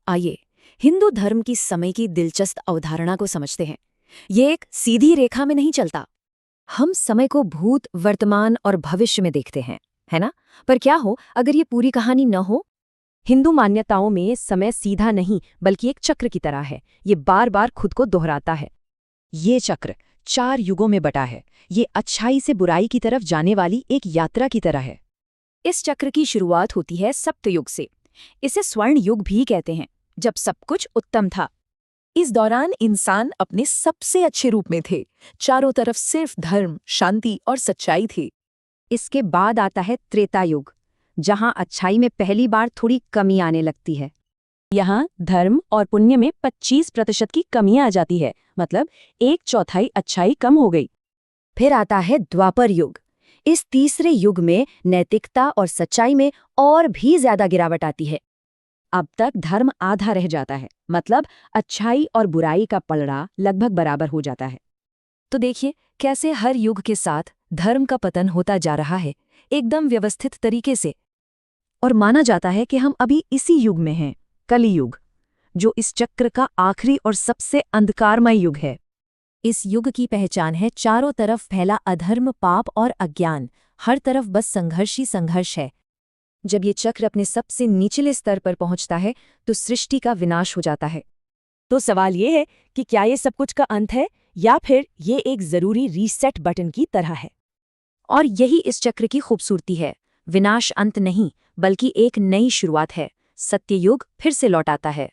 आइए हिंदू धर्म की समय की दिलचस्प अवधारणा को समझते हैं। ये एक सीधी रेखा में नहीं चलता। हम समय को भूत, वर्तमान और भविष्य में देखते हैं, है ना? पर क्या हो अगर ये पूरी कहानी न हो? हिंदू मान्यताओं में समय सीधा नहीं बल्कि एक चक्र की तरह है। ये बार बार खुद को दोहराता है। ये चक्र 4 युगों में बटा है। ये अच्छाई से बुराई की तरफ जाने वाली एक यात्रा की तरह है। इस चक्र की शुरुआत होती है सप्तयुग से। इसे स्वर्ण युग भी कहते हैं, जब सब कुछ उत्तम था। इस दौरान इंसान अपने सबसे अच्छे रूप में थे। चारों तरफ सिर्फ धर्म, शांति और सच्चाई थी। इसके बाद आता है त्रेता युग, जहां अच्छाई में पहली बार थोड़ी कमी आने लगती है। यहाँ धर्म और पुण्य में 25% की कमी आ जाती है, मतलब 1/4 अच्छाई कम हो गई। फिर आता है द्वापर युग। इस तीसरे युग में नैतिकता और सच्चाई में और भी ज्यादा गिरावट आती है। अब तक धर्म आधा रह जाता है, मतलब अच्छाई और बुराई का पलड़ा लगभग बराबर हो जाता है। तो देखिए कैसे हर युग के साथ धर्म का पतन होता जा रहा है, एकदम व्यवस्थित तरीके से। और माना जाता है कि हम अभी इसी युग में हैं, कलियुग, जो इस चक्र का आखिरी और सबसे अंधकारमय युग है। इस युग की पहचान है चारों तरफ फैला अधर्म, पाप और अज्ञान। हर तरफ बस संघर्ष ही संघर्ष है। जब ये चक्र अपने सबसे निचले स्तर पर पहुंचता है तो सृष्टि का विनाश हो जाता है। तो सवाल ये है कि क्या ये सब कुछ का अंत है या फिर ये एक जरूरी रीसेट बटन की तरह है। और यही इस चक्र की खूबसूरती है। विनाश अंत नहीं, बल्कि एक नई शुरुआत है। सत्ययुग फिर से लौट आता है।